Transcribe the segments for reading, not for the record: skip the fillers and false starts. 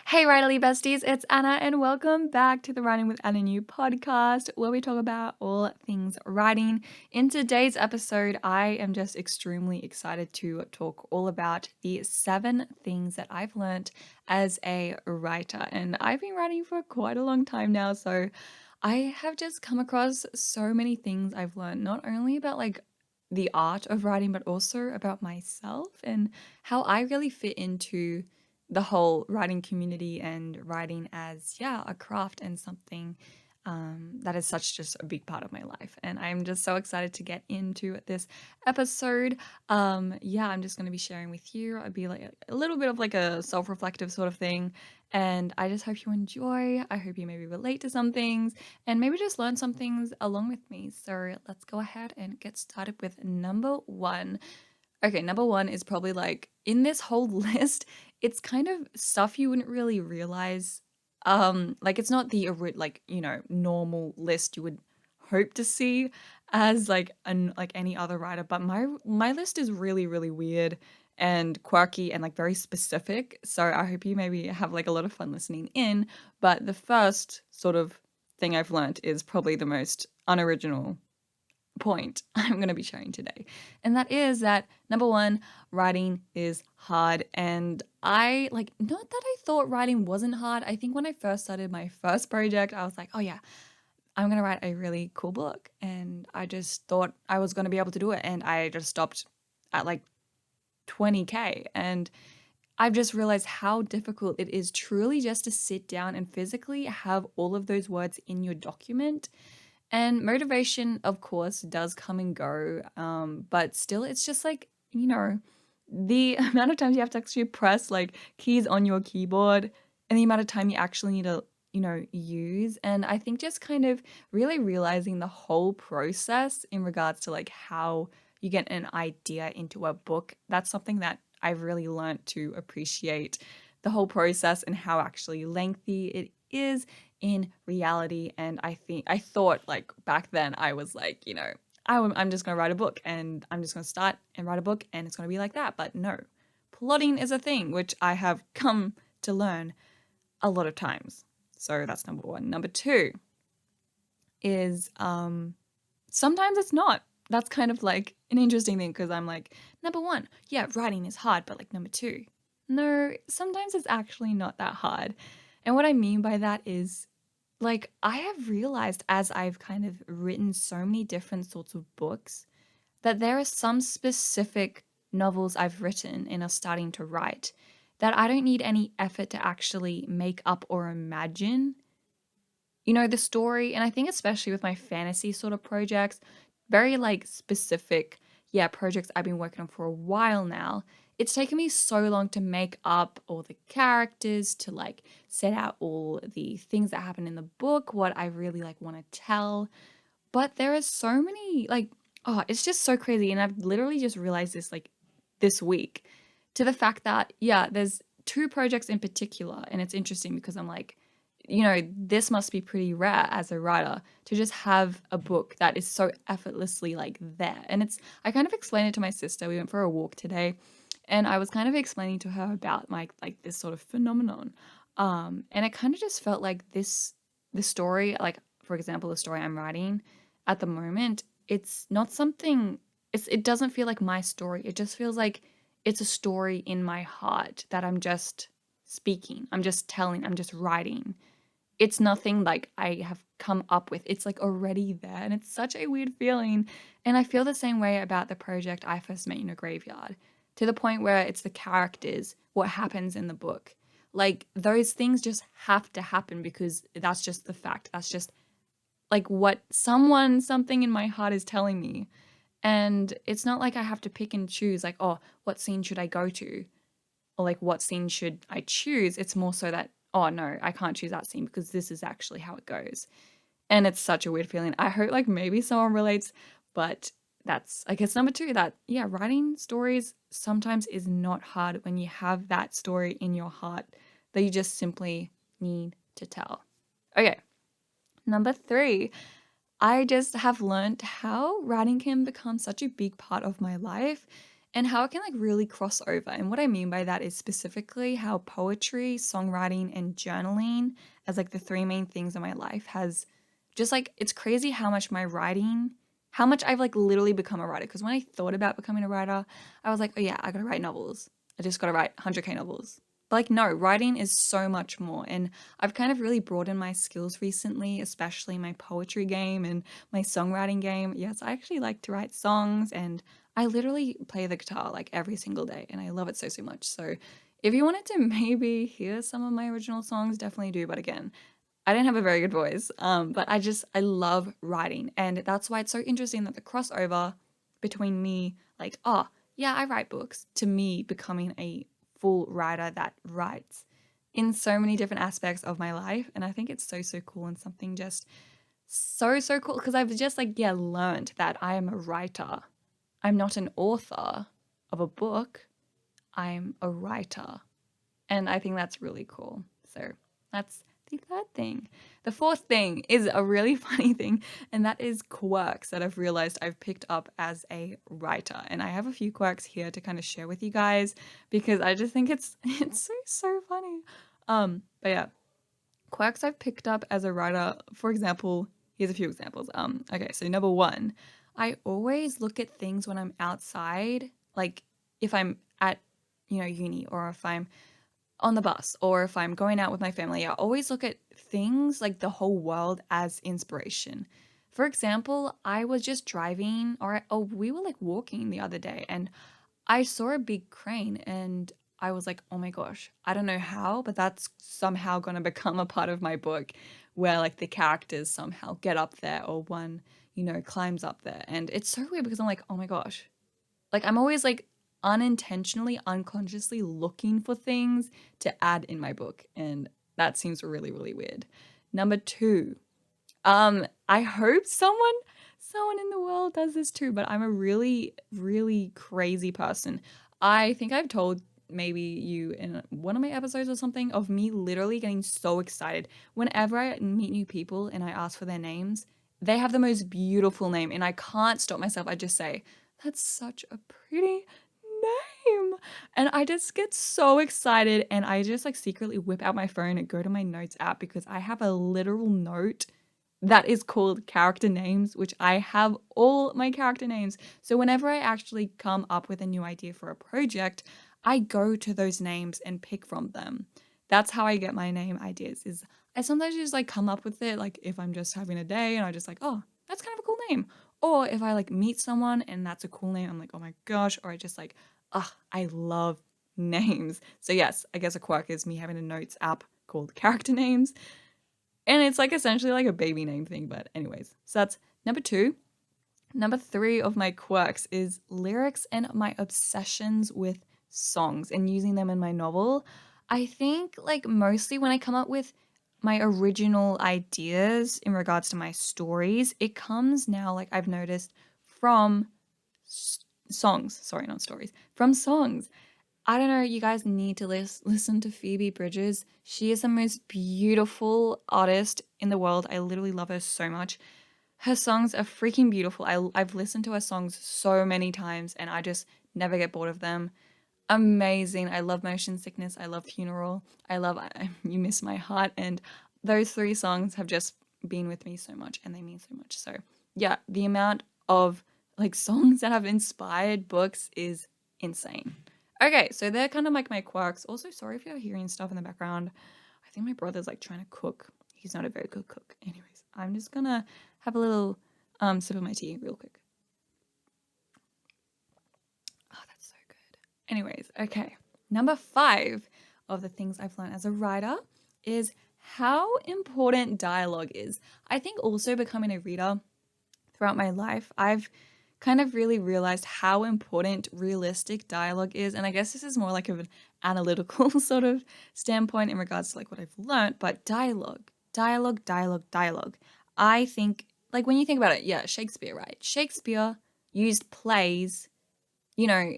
Hey, Writerly Besties, it's Anna, and welcome back to the Writing with Anna new podcast, where we talk about all things writing. In today's episode, I am just extremely excited to talk all about the 7 things that I've learned as a writer. And I've been writing for quite a long time now, so I have just come across so many things I've learned, not only about like the art of writing, but also about myself and how I really fit into the whole writing community and writing as a craft and something that is such just a big part of my life. And I'm just so excited to get into this episode. I'm just going to be sharing with you. I'd be like a little bit of like a self-reflective sort of thing, and I just hope you enjoy. I hope you maybe relate to some things and maybe just learn some things along with me. So let's go ahead and get started with number 1. Okay, number 1 is probably like in this whole list, it's kind of stuff you wouldn't really realize. Like it's not the normal list you would hope to see as like like any other writer, but my list is really really weird and quirky and like very specific. So I hope you maybe have like a lot of fun listening in, but the first sort of thing I've learned is probably the most unoriginal point I'm going to be sharing today. And that is that number 1, writing is hard. And I like, not that I thought writing wasn't hard. I think when I first started my first project, I was like, oh yeah, I'm going to write a really cool book. And I just thought I was going to be able to do it. And I just stopped at like 20K. And I've just realized how difficult it is truly just to sit down and physically have all of those words in your document. And motivation, of course, does come and go. But still, it's just like, the amount of times you have to actually press like keys on your keyboard and the amount of time you actually need to, use. And I think just kind of really realizing the whole process in regards to like how you get an idea into a book, that's something that I've really learned to appreciate the whole process and how actually lengthy it is in reality. And I thought like back then I was like, I'm just going to write a book and I'm just going to start and write a book and it's going to be like that. But no, plotting is a thing, which I have come to learn a lot of times. So that's number 1. Number 2 is sometimes it's not. That's kind of like an interesting thing because I'm like, number 1, yeah, writing is hard, but like number 2, no, sometimes it's actually not that hard. And what I mean by that is like I have realized as I've kind of written so many different sorts of books that there are some specific novels I've written and are starting to write that I don't need any effort to actually make up or imagine, the story. And I think especially with my fantasy sort of projects, very like specific, projects I've been working on for a while now. It's taken me so long to make up all the characters, to like set out all the things that happen in the book, what I really like want to tell. But there are so many like, oh, it's just so crazy. And I've literally just realized this like this week, to the fact that, there's 2 projects in particular. And it's interesting because I'm like, this must be pretty rare as a writer to just have a book that is so effortlessly like there. And I kind of explained it to my sister. We went for a walk today and I was kind of explaining to her about like this sort of phenomenon. And it kind of just felt like the story, like for example, the story I'm writing at the moment, it's not something, it doesn't feel like my story. It just feels like it's a story in my heart that I'm just speaking, I'm just telling, I'm just writing. It's nothing like I have come up with. It's like already there. And it's such a weird feeling. And I feel the same way about the project I First Met in a Graveyard, to the point where it's the characters, what happens in the book. Like those things just have to happen because that's just the fact. That's just like what something in my heart is telling me. And it's not like I have to pick and choose, like, oh, what scene should I go to? Or like, what scene should I choose? It's more so that, oh no, I can't choose that scene because this is actually how it goes. And it's such a weird feeling. I hope like maybe someone relates, but that's, I guess, number 2, that, writing stories sometimes is not hard when you have that story in your heart that you just simply need to tell. Okay, number 3, I just have learned how writing can become such a big part of my life. and how it can like really cross over. And what I mean by that is specifically how poetry, songwriting, and journaling as like the three main things in my life has just like, it's crazy how much my writing, how much I've like literally become a writer. Because when I thought about becoming a writer, I was like, oh yeah, I gotta write novels. I just gotta write 100K novels. But like, no, writing is so much more. And I've kind of really broadened my skills recently, especially my poetry game and my songwriting game. Yes, I actually like to write songs, and I literally play the guitar like every single day, and I love it so, so much. So if you wanted to maybe hear some of my original songs, definitely do. But again, I didn't have a very good voice, but I love writing. And that's why it's so interesting that the crossover between me, like, oh, yeah, I write books, to me becoming a full writer that writes in so many different aspects of my life. And I think it's so, so cool, and something just so, so cool, because I've just like, yeah, learned that I am a writer. I'm not an author of a book, I'm a writer. And I think that's really cool. So that's the third thing. The fourth thing is a really funny thing, and that is quirks that I've realized I've picked up as a writer. And I have a few quirks here to kind of share with you guys, because I just think it's it's so funny. But yeah, quirks I've picked up as a writer. For example, here's a few examples. Okay, so number one, I always look at things when I'm outside, like if I'm at, uni, or if I'm on the bus, or if I'm going out with my family. I always look at things like the whole world as inspiration. For example, I was just driving, or we were like walking the other day, and I saw a big crane, and I was like, oh my gosh, I don't know how, but that's somehow going to become a part of my book, where like the characters somehow get up there, or one, climbs up there. And it's so weird, because I'm like, oh my gosh, like I'm always like unintentionally, unconsciously looking for things to add in my book. And that seems really, really weird. Number two, I hope someone in the world does this too, but I'm a really, really crazy person. I think I've told maybe you in one of my episodes or something of me literally getting so excited whenever I meet new people and I ask for their names. They have the most beautiful name, and I can't stop myself. I just say, that's such a pretty name. And I just get so excited, and I just like secretly whip out my phone and go to my notes app, because I have a literal note that is called character names, which I have all my character names. So whenever I actually come up with a new idea for a project, I go to those names and pick from them. That's how I get my name ideas. Is I sometimes just like come up with it, like if I'm just having a day and I just like, oh, that's kind of a cool name. Or if I like meet someone and that's a cool name, I'm like, oh my gosh. Or I just like, I love names. So yes, I guess a quirk is me having a notes app called character names. And it's like essentially like a baby name thing. But anyways, so that's number two. Number three of my quirks is lyrics and my obsessions with songs and using them in my novel. I think like mostly when I come up with my original ideas in regards to my stories, it comes now, like I've noticed, from songs. Sorry, not stories. From songs. I don't know, you guys need to listen to Phoebe Bridgers. She is the most beautiful artist in the world. I literally love her so much. Her songs are freaking beautiful. I've listened to her songs so many times, and I just never get bored of them. Amazing. I love Motion Sickness. I love Funeral. I love You Miss My Heart. And those three songs have just been with me so much, and they mean so much. So yeah, the amount of like songs that have inspired books is insane. Okay, so they're kind of like my quirks. Also, sorry if you're hearing stuff in the background. I think my brother's like trying to cook. He's not a very good cook. Anyways, I'm just gonna have a little sip of my tea real quick. Oh, that's so good. Anyways, okay. Number 5 of the things I've learned as a writer is how important dialogue is. I think also becoming a reader throughout my life, I've kind of really realized how important realistic dialogue is. And I guess this is more like of an analytical sort of standpoint in regards to like what I've learned, but dialogue. I think, like when you think about it, yeah, Shakespeare, right? Shakespeare used plays,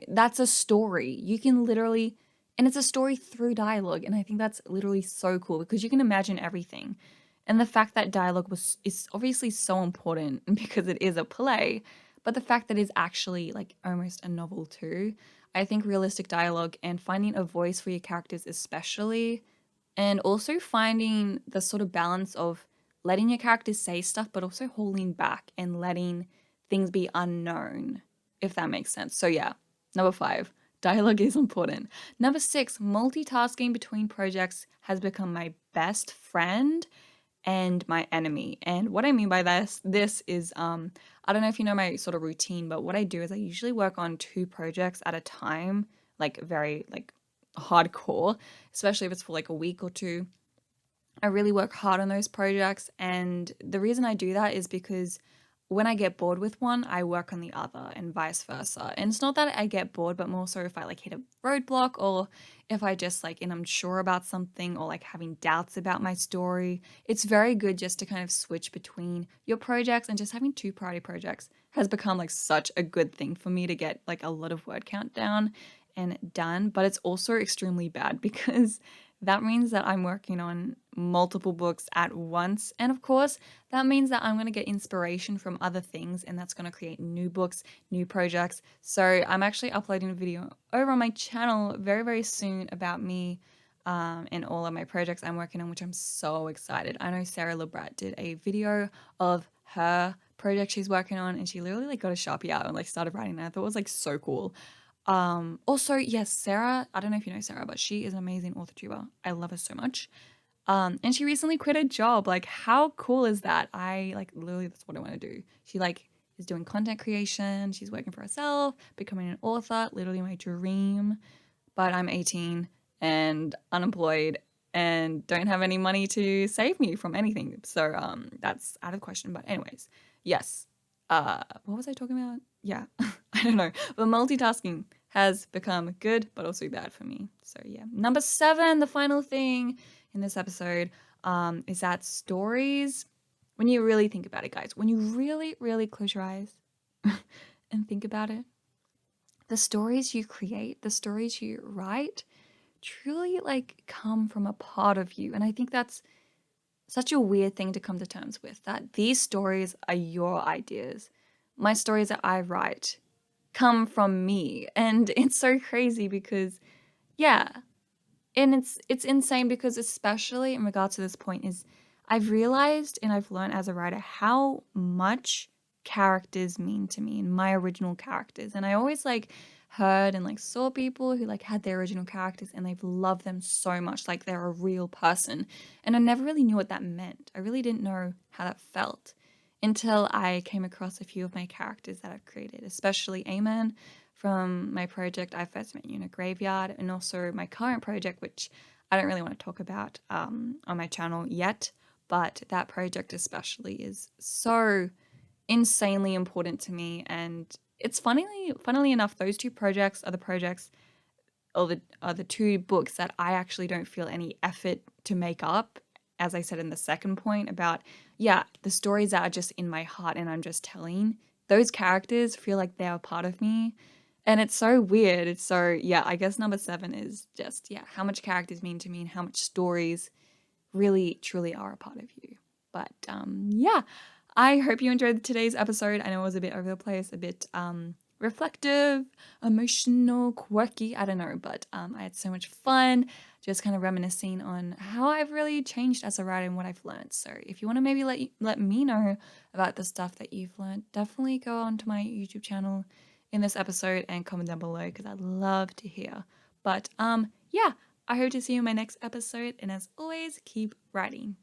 that's a story. You can literally, and it's a story through dialogue. And I think that's literally so cool, because you can imagine everything. And the fact that dialogue is obviously so important because it is a play, but the fact that it's actually like almost a novel too. I think realistic dialogue and finding a voice for your characters, especially, and also finding the sort of balance of letting your characters say stuff, but also holding back and letting things be unknown, if that makes sense. So, yeah, number 5, dialogue is important. Number 6, multitasking between projects has become my best friend and my enemy. And what I mean by this is I don't know if you know my sort of routine, but what I do is I usually work on 2 projects at a time, like very like hardcore, especially if it's for like a week or two. I really work hard on those projects, and the reason I do that is because when I get bored with one, I work on the other and vice versa. And it's not that I get bored, but more so if I like hit a roadblock or if I just like am unsure about something or like having doubts about my story. It's very good just to kind of switch between your projects, and just having 2 priority projects has become like such a good thing for me to get like a lot of word count down and done. But it's also extremely bad because that means that I'm working on multiple books at once. And of course, that means that I'm going to get inspiration from other things, and that's going to create new books, new projects. So I'm actually uploading a video over on my channel very, very soon about me and all of my projects I'm working on, which I'm so excited. I know Sarah Labrat did a video of her project she's working on, and she literally like got a Sharpie out and like started writing it. I thought it was like so cool. Also, yes, Sarah, I don't know if you know Sarah, but she is an amazing authortuber. I love her so much. And she recently quit a job. Like, how cool is that? I like literally that's what I want to do. She like is doing content creation. She's working for herself, becoming an author, literally my dream. But I'm 18 and unemployed and don't have any money to save me from anything. So that's out of the question. But anyways, yes. What was I talking about? Yeah, I don't know. But multitasking has become good, but also bad for me. So yeah. Number 7, the final thing in this episode, is that stories, when you really think about it, guys, when you really, really close your eyes and think about it, the stories you create, the stories you write, truly like come from a part of you. And I think that's such a weird thing to come to terms with, that these stories are your ideas. My stories that I write come from me. And it's so crazy because, yeah, and it's insane because, especially in regards to this point, is I've realized and I've learned as a writer how much characters mean to me and my original characters. And I always like heard and like saw people who like had their original characters and they've loved them so much, like they're a real person. And I never really knew what that meant. I really didn't know how that felt until I came across a few of my characters that I've created, especially Amen from my project I First Met You in a Graveyard, and also my current project, which I don't really want to talk about on my channel yet, but that project especially is so insanely important to me. And it's funnily enough, those 2 projects are the projects or the 2 books that I actually don't feel any effort to make up. As I said in the second point about, yeah, the stories that are just in my heart and I'm just telling, those characters feel like they are part of me. And it's so weird. It's so, yeah, I guess number 7 is just, yeah, how much characters mean to me and how much stories really, truly are a part of you. But yeah, I hope you enjoyed today's episode. I know it was a bit over the place, a bit reflective, emotional, quirky, I don't know, but I had so much fun just kind of reminiscing on how I've really changed as a writer and what I've learned. So if you want to maybe let me know about the stuff that you've learned, definitely go onto my YouTube channel in this episode and comment down below because I'd love to hear. But yeah, I hope to see you in my next episode, and as always, keep writing.